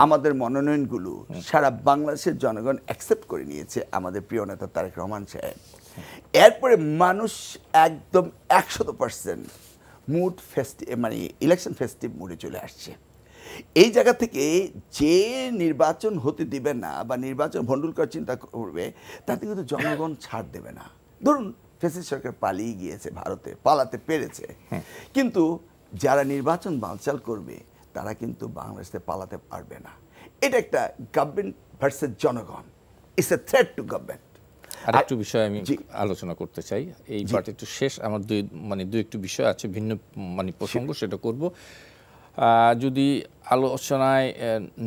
আমাদের মনোনয়নগুলো সারা বাংলাদেশের জনগণ অ্যাকসেপ্ট করে নিয়েছে আমাদের প্রিয় নেতা তারেক রহমান সাহেব, এরপরে মানুষ একদম 100% মুড ফেস্টিভ, মানে ইলেকশন ফেস্টিভ মুডে চলে আসছে। এই জায়গা থেকে যে নির্বাচন হতে দিবে না বা নির্বাচন ভণ্ডুল করার চিন্তা করবে, তাতে কিন্তু জনগণ ছাড় দেবে না। ধরুন ফ্যাসিস্ট সরকার পালিয়ে গিয়েছে, ভারতে পালাতে পেরেছে, কিন্তু যারা নির্বাচন বানচাল করবে তারা কিন্তু বাংলাদেশে পালাতে পারবে না। এটা একটা গভর্নমেন্ট ভার্সেস জনগণ, it's a threat to government. আরেকটু বিষয় আমি আলোচনা করতে চাই, এই পার্ট একটু শেষ, আমার দুই একটু বিষয় আছে ভিন্ন প্রসঙ্গ, সেটা করব। যদি আলোচনায়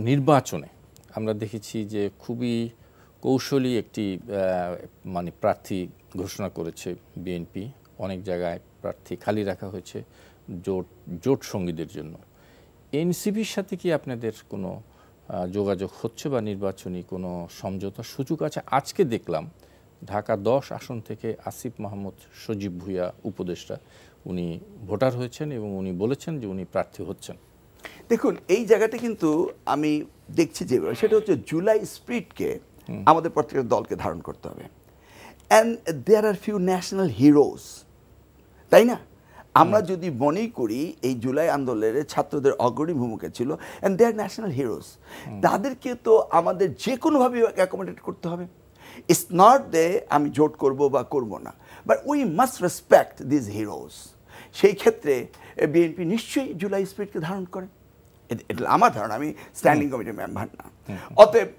নির্বাচনে আমরা দেখেছি যে খুবই কৌশলী একটি প্রার্থী ঘোষণা করেছে বিএনপি, অনেক জায়গায় প্রার্থী খালি রাখা হয়েছে জোট সঙ্গীদের জন্য। এনসিপির সাথে কি আপনাদের কোনো যোগাযোগ হচ্ছে বা নির্বাচনী কোনো সমঝোতার সুযোগ আছে? আজকে দেখলাম ঢাকা 10 আসন থেকে আসিফ মাহমুদ সজীব ভুঁইয়া উপদেষ্টা, উনি ভোটার হয়েছেন এবং উনি বলেছেন যে উনি প্রার্থী হচ্ছেন। দেখুন, এই জায়গাটা কিন্তু আমি দেখছি যে সেটা হচ্ছে জুলাই স্পিরিটকে আমাদের প্রত্যেকটা দলকে ধারণ করতে হবে। And there are few national heroes, তাই না? আমরা যদি মনেই করি এই জুলাই আন্দোলনের ছাত্রদের অগ্রণী ভূমিকা ছিল, and they are national heroes, তাদেরকে তো আমাদের যে কোনোভাবে অ্যাকোমোডেট করতে হবে। ইটস নট দে আমি জোট করব বা করব না, but we must respect this heroes. সেই ক্ষেত্রে বিএনপি নিশ্চয়ই জুলাই স্পিরিটকে ধারণ করে, এটা আমার ধারণা, আমি স্ট্যান্ডিং কমিটির মেম্বার না। অতএব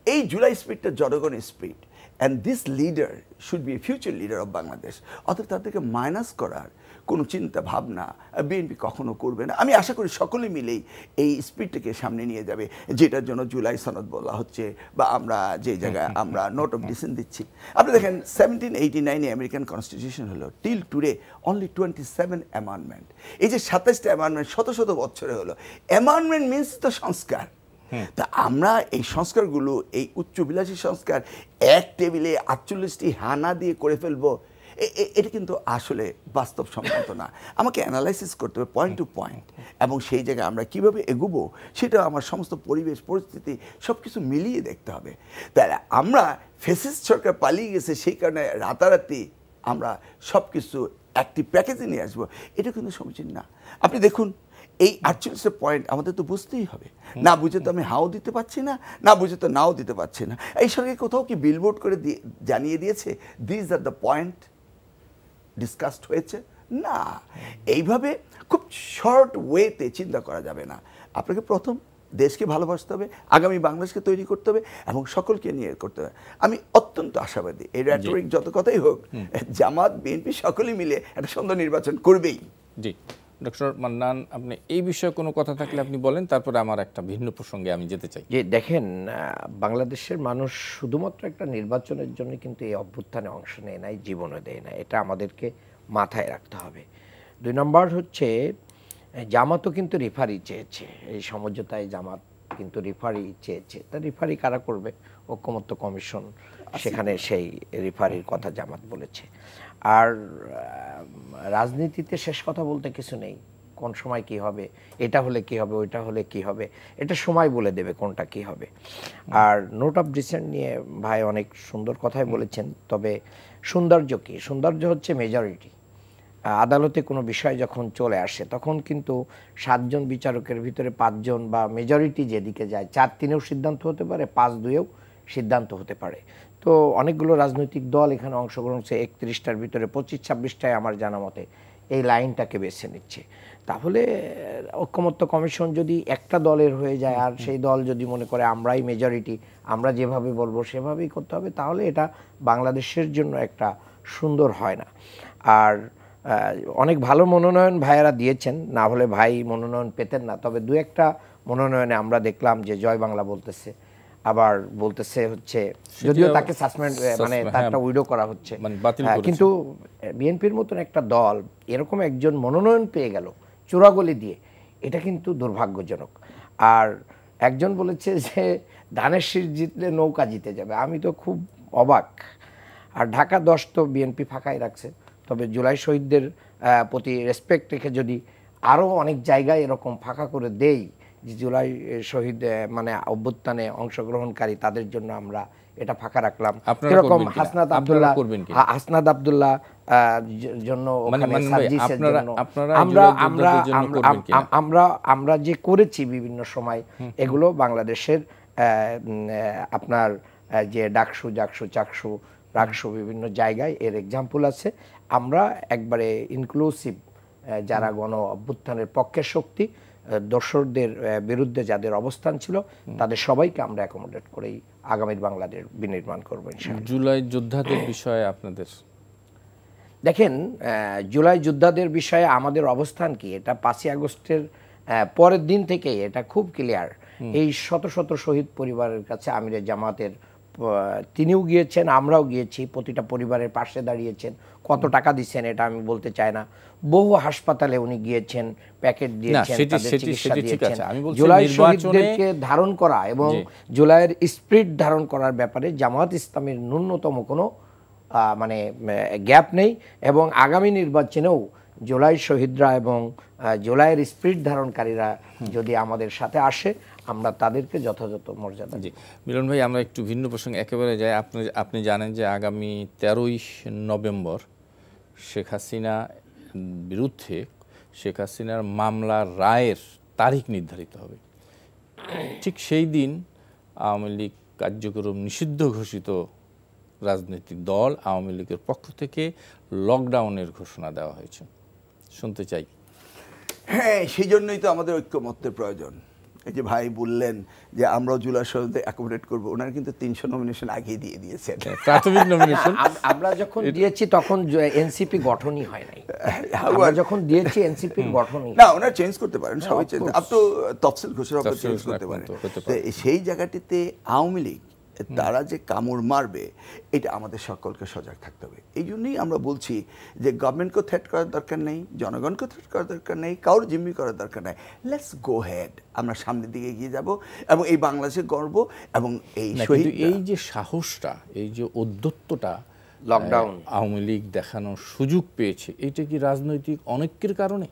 এই জুলাই স্পিরিটটা জনগণের spirit, and this leader should B A future leader of Bangladesh. অতএব তাদেরকে মাইনাস করার কোনো চিন্তা ভাবনা বিএনপি কখনো করবে না। আমি আশা করি সকলে মিলেই এই স্পিরিটটাকে সামনে নিয়ে যাবে, যেটার জন্য জুলাই সনদ বলা হচ্ছে বা আমরা যে জায়গায় আমরা নোট অফ ডিসেন্ট দিচ্ছি। আপনি দেখেন 1789 আমেরিকান কনস্টিটিউশন হলো, টিল টুডে অনলি 27 অ্যামেন্ডমেন্ট। এই যে 27টা অ্যামেন্ডমেন্ট শত শত বছরে হলো, অ্যামেন্ডমেন্ট মিনস তো সংস্কার। তা আমরা এই সংস্কারগুলো, এই উচ্চবিলাসী সংস্কার এক টেবিলে 48টি হানা দিয়ে করে ফেলবো, এটা কিন্তু আসলে বাস্তবসম্মত না। আমাকে অ্যানালাইসিস করতে হবে পয়েন্ট টু পয়েন্ট, এবং সেই জায়গায় আমরা কীভাবে এগোবো সেটা আমার সমস্ত পরিবেশ পরিস্থিতি সব কিছু মিলিয়ে দেখতে হবে। তাহলে আমরা ফ্যাসিস্ট সরকার পালিয়ে গেছে সেই কারণে রাতারাতি আমরা সব কিছু একটি প্যাকেজে নিয়ে আসবো, এটা কিন্তু সমীচীন না। আপনি দেখুন এই 48টা পয়েন্ট আমাদের তো বুঝতেই হবে, না বুঝে তো আমি হাও দিতে পারছি না, না বুঝে তো নাও দিতে পারছি না। এই সরকার কোথাও কি বিলবোর্ড করে জানিয়ে দিয়েছে this are the point discussed হয়েছে? না, এইভাবে খুব শর্ট ওয়েতে চিন্তা করা যাবে না। আপনাকে প্রথম দেশকে ভালোবাসতে হবে, আগামী বাংলাদেশকে তৈরি করতে হবে এবং সকলকে নিয়ে করতে হবে। আমি অত্যন্ত আশাবাদী, এই রেটরিক যত কথাই হোক, জামাত বিএনপি সকলে মিলে একটা সুন্দর নির্বাচন করবেই। জি, ডক্টর মান্নান, আপনি এই বিষয়ে কোনো কথা থাকলে আপনি বলেন, তারপরে আমার একটা ভিন্ন প্রসঙ্গে আমি যেতে চাই। যে দেখেন, বাংলাদেশের মানুষ শুধুমাত্র একটা নির্বাচনের জন্য কিন্তু এই অভ্যুত্থানে অংশ নেয় নাই, জীবনে দেয় না, এটা আমাদেরকে মাথায় রাখতে হবে। 2 নম্বর হচ্ছে জামাতও কিন্তু রেফারি চেয়েছে, এই সমঝোতায় জামাত কিন্তু রেফারি চেয়েছে। তা রেফারি কারা করবে? ঐকমত্য কমিশন, সেখানে সেই রেফারির কথা জামাত বলেছে। আর রাজনীতিতে শেষ কথা বলতে কিছু নেই, কোন সময় কি হবে, এটা হলে কি হবে, ওইটা হলে কি হবে, এটা সময় বলে দেবে কোনটা কি হবে। আর নোট অফ ডিসেন্ট নিয়ে ভাই অনেক সুন্দর কথাই বলেছেন, তবে সৌন্দর্য কি? সৌন্দর্য হচ্ছে মেজরিটি। আদালতে কোনো বিষয় যখন চলে আসে তখন কিন্তু 7 জন বিচারকের ভিতরে 5 জন বা মেজরিটি যেদিকে যায়, 4-3-এও সিদ্ধান্ত হতে পারে, 5-2-এও সিদ্ধান্ত হতে পারে। তো অনেকগুলো রাজনৈতিক দল এখানে অংশগ্রহণ করছে, 31টার ভিতরে 25-26টায় আমার জানা মতে এই লাইনটাকে বেছে নিচ্ছে। তাহলে ঐকমত্য কমিশন যদি একটা দলের হয়ে যায় আর সেই দল যদি মনে করে আমরাই মেজরিটি, আমরা যেভাবে বলবো সেভাবেই করতে হবে, তাহলে এটা বাংলাদেশের জন্য একটা সুন্দর হয় না। আর অনেক ভালো মনোনয়ন ভাইয়েরা দিয়েছেন, না হলে ভাই মনোনয়ন পেতেন না। তবে 2-1টা মনোনয়নে আমরা দেখলাম যে জয় বাংলা বলতেছে, আবার বলতেছে হচ্ছে, যদিও তাকে সাসপেন্ড তারটা উইডো করা হচ্ছে, কিন্তু বিএনপির মতন একটা দল এরকম একজন মনোনয়ন পেয়ে গেল চোরাগলি দিয়ে, এটা কিন্তু দুর্ভাগ্যজনক। আর একজন বলেছে যে ধানের শীষ জিতলে নৌকা জিতে যাবে, আমি তো খুব অবাক। আর ঢাকা 10 তো বিএনপি ফাঁকাই রাখছে, তবে জুলাই শহীদদের প্রতি রেসপেক্ট রেখে যদি আরও অনেক জায়গায় এরকম ফাঁকা করে দেই, যে জুলাই শহীদ অভ্যুত্থানে অংশগ্রহণকারী তাদের জন্য আমরা এটা ফাঁকা রাখলাম, এরকম হাসনাত আব্দুল্লাহ জন্য আমরা যে করেছি বিভিন্ন সময়, এগুলো বাংলাদেশের আপনার যে ডাকসু, জাকসু, চাকসু, রাকসু বিভিন্ন জায়গায় এর এক্সাম্পল আছে। আমরা একবারে ইনক্লুসিভ, যারা গণ অভ্যুত্থানের পক্ষের শক্তি দোসরদের বিরুদ্ধে যাদের অবস্থান ছিল তাদের সবাইকে আমরা অ্যাকোমোডেট করেই আগামীর বাংলাদেশ বিনির্মাণ করবো ইনশাআল্লাহ। জুলাই যোদ্ধাদের বিষয়ে আপনাদের দেখেন, জুলাই যোদ্ধাদের বিষয়ে আমাদের অবস্থান কি, এটা 5ই আগস্টের পরের দিন থেকেই এটা খুব ক্লিয়ার। এই শত শত শহীদ পরিবারের কাছে আমিরে জামাতের তিনিও গিয়েছেন, আমরাও গিয়েছি, প্রতিটা পরিবারের পাশে দাঁড়িয়েছেন। কত টাকা দিচ্ছেন এটা আমি বলতে চাই না, বহু হাসপাতালে উনি গিয়েছেন, প্যাকেট দিয়েছেন, তাদের চিকিৎসা দিয়েছেন। জুলাই শহীদদেরকে ধারণ করা এবং জুলাইয়ের স্পিরিট ধারণ করার ব্যাপারে জামাত ইসলামের ন্যূনতম কোনো মানে গ্যাপ নেই, এবং আগামী নির্বাচনেও জুলাই শহীদরা এবং জুলাইয়ের স্পিরিট ধারণকারীরা যদি আমাদের সাথে আসে আমরা তাদেরকে যথাযথ মর্যাদা। জি মিলন ভাই, আমরা একটু ভিন্ন প্রসঙ্গে একেবারে যাই। আপনি জানেন যে আগামী 13ই নভেম্বর শেখ হাসিনা বিরুদ্ধে শেখ হাসিনার মামলার রায়ের তারিখ নির্ধারিত হবে। ঠিক সেই দিন আওয়ামী লীগ কার্যক্রম নিষিদ্ধ ঘোষিত রাজনৈতিক দল আওয়ামী লীগের পক্ষ থেকে লকডাউনের ঘোষণা দেওয়া হয়েছে। শুনতে চাই। হ্যাঁ, সেই জন্যই তো আমাদের ঐক্যমত্যের প্রয়োজন। এই যে ভাই বললেন যে আমরাও জুলাই সনদে অ্যাকোমোডেট করবো, ওনারা কিন্তু 300 নমিনেশন আগেই দিয়ে দিয়েছেন। প্রাথমিক নমিনেশন আমরা যখন দিয়েছি তখন এনসিপি গঠনই হয় নাই। আমরা যখন দিয়েছি এনসিপি গঠনই না, ওনারা চেঞ্জ করতে পারেন, সবাই চেঞ্জ, আপ তো তফসিল ঘোষণা করে চেঞ্জ করতে পারেন। সেই জায়গাটিতে আওয়ামী লীগ তারা যে কামড় মারবে এটা আমাদের সকলকে সজাগ থাকতে হবে। এই জন্যই আমরা বলছি যে গভর্নমেন্টকে থ্রেট করার দরকার নেই, জনগণকে থ্রেট করার দরকার নেই, কারোর জিম্মি করার দরকার নেই। লেটস গো হেড, আমরা সামনের দিকে এগিয়ে যাব এবং এই বাংলাদেশের গর্ব এবং এই শহীদ, এই যে সাহসটা, এই যে উদ্যত্তটা লকডাউন আওয়ামী লীগ দেখানোর সুযোগ পেয়েছে, এটা কি রাজনৈতিক অনৈক্যের কারণে?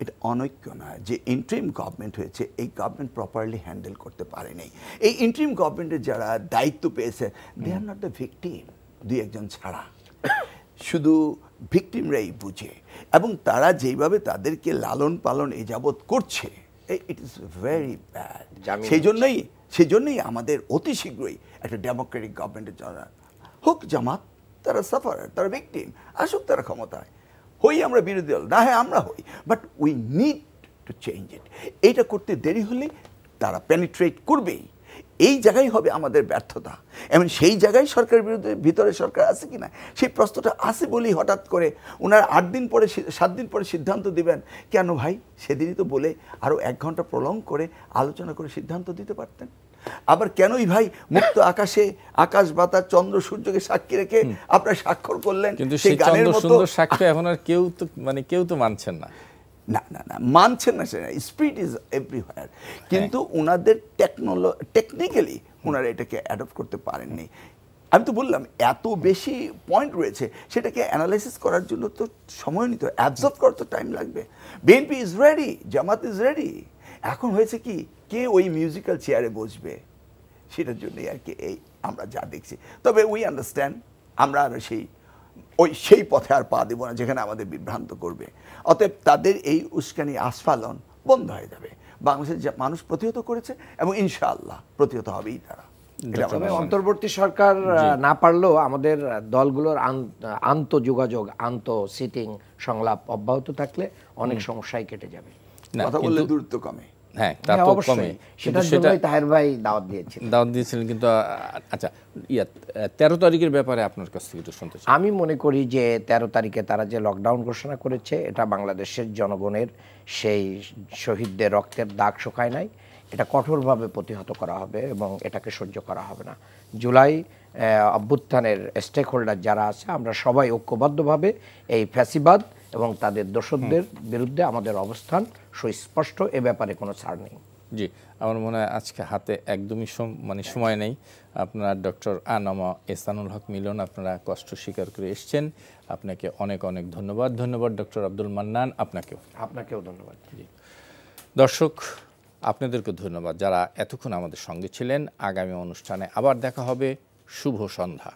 এটা অনৈক্য নয়। যে ইন্টারিম গভর্নমেন্ট হয়েছে এই গভর্নমেন্ট প্রপারলি হ্যান্ডেল করতে পারেনি। এই ইন্টারিম গভর্নমেন্টের যারা দায়িত্ব পেয়েছে দে আর নট দ্য ভিকটিম, দুই একজন ছাড়া শুধু ভিকটিমরাই বুঝে, এবং তারা যেইভাবে তাদেরকে লালন পালন এ যাবৎ করছে ইট ইজ ভেরি ব্যাড। সেই জন্যই আমাদের অতি শীঘ্রই একটা ডেমোক্রেটিক গভর্নমেন্টের জন্য হোক। জামাত তারা সাফার, তারা ভিকটিম, আসুক তারা ক্ষমতায়, হই আমরা বিরোধী দল না, হ্যাঁ আমরা হই, but we need to change it. এইটা করতে দেরি হলে তারা পেনিট্রেট করবেই, এই জায়গায় হবে আমাদের ব্যর্থতা। এবং সেই জায়গায় সরকারের বিরুদ্ধে ভিতরে সরকার আছে কিনা সেই প্রশ্নটা আছে বলেই হঠাৎ করে ওনারা 8 দিন পরে 7 দিন পরে সিদ্ধান্ত দিবেন। কেন ভাই, সেদিনই তো বলে আরও 1 ঘন্টা প্রলং করে আলোচনা করে সিদ্ধান্ত দিতে পারতেন। আবার কেনই ভাই মুক্ত আকাশে আকাশ বাতাস চন্দ্র সূর্যকে সাক্ষী রেখে আপনারা স্বাক্ষর করলেন? কিন্তু সেই গানের মতো সাক্ষ্য এখন আর কেউ তো মানছেন না। না না না, মানছেন না, সেটা স্পিরিট ইজ এভরিওয়্যার, কিন্তু ওনাদের টেকনিক্যালি ওনারা এটাকে অ্যাডপ্ট করতে পারেননি। আমি তো বললাম এত বেশি পয়েন্ট রয়েছে, সেটাকে অ্যানালাইসিস করার জন্য তো সময় নিতে, অ্যাবজর্ব করার তো টাইম লাগবে। BNP is ready, Jamaat is ready. এখন হয়েছে কি, কে ওই মিউজিক্যাল চেয়ারে বসবে সেটার জন্যই আর কি এই আমরা যা দেখছি। তবে উই আন্ডারস্ট্যান্ড, আমরা আর সেই পথে আর পা দেবো না যেখানে আমাদের বিভ্রান্ত করবে। অতএব তাদের এই উস্কানি আস্ফালন বন্ধ হয়ে যাবে। বাংলাদেশের মানুষ প্রতিহত করেছে এবং ইনশাআল্লাহ প্রতিহত হবেই তারা। অন্তর্বর্তী সরকার না পারলেও আমাদের দলগুলোর আন্তঃযোগাযোগ, সিটিং সংলাপ অব্যাহত থাকলে অনেক সমস্যাই কেটে যাবে। কথা বললে দূরত্ব কমে। হ্যাঁ, তা তো কমে। সেটার জন্যই তাহের ভাই দাওয়াত দিয়েছিলেন। কিন্তু আচ্ছা, 13 তারিখের ব্যাপারে আপনার কাছ থেকে একটু শুনতে চাই। আমি মনে করি যে 13 তারিখে তারা যে লকডাউন ঘোষণা করেছে এটা বাংলাদেশের জনগণের সেই শহীদদের রক্তের দাগ শুকায় নাই, এটা কঠোরভাবে প্রতিহত করা হবে এবং এটাকে সহ্য করা হবে না। জুলাই অভ্যুত্থানের স্টেক হোল্ডার যারা আছে আমরা সবাই ঐক্যবদ্ধভাবে এই ফ্যাসিবাদ এবং তাদের দোসরদের বিরুদ্ধে আমাদের অবস্থান সুস্পষ্ট, এ ব্যাপারে কোনো ছাড় নেই। জি, আমার মনে হয় আজকে হাতে একদমই সময় নেই। আপনার ডক্টর আনামা এহসানুল হক মিলন, আপনারা কষ্ট স্বীকার করে এসছেন, আপনাকে অনেক অনেক ধন্যবাদ। ধন্যবাদ ডক্টর আব্দুল মান্নান, আপনাকেও ধন্যবাদ। জি দর্শক, আপনাদেরকে ধন্যবাদ যারা এতক্ষণ আমাদের সঙ্গে ছিলেন। আগামী অনুষ্ঠানে আবার দেখা হবে। শুভ সন্ধ্যা।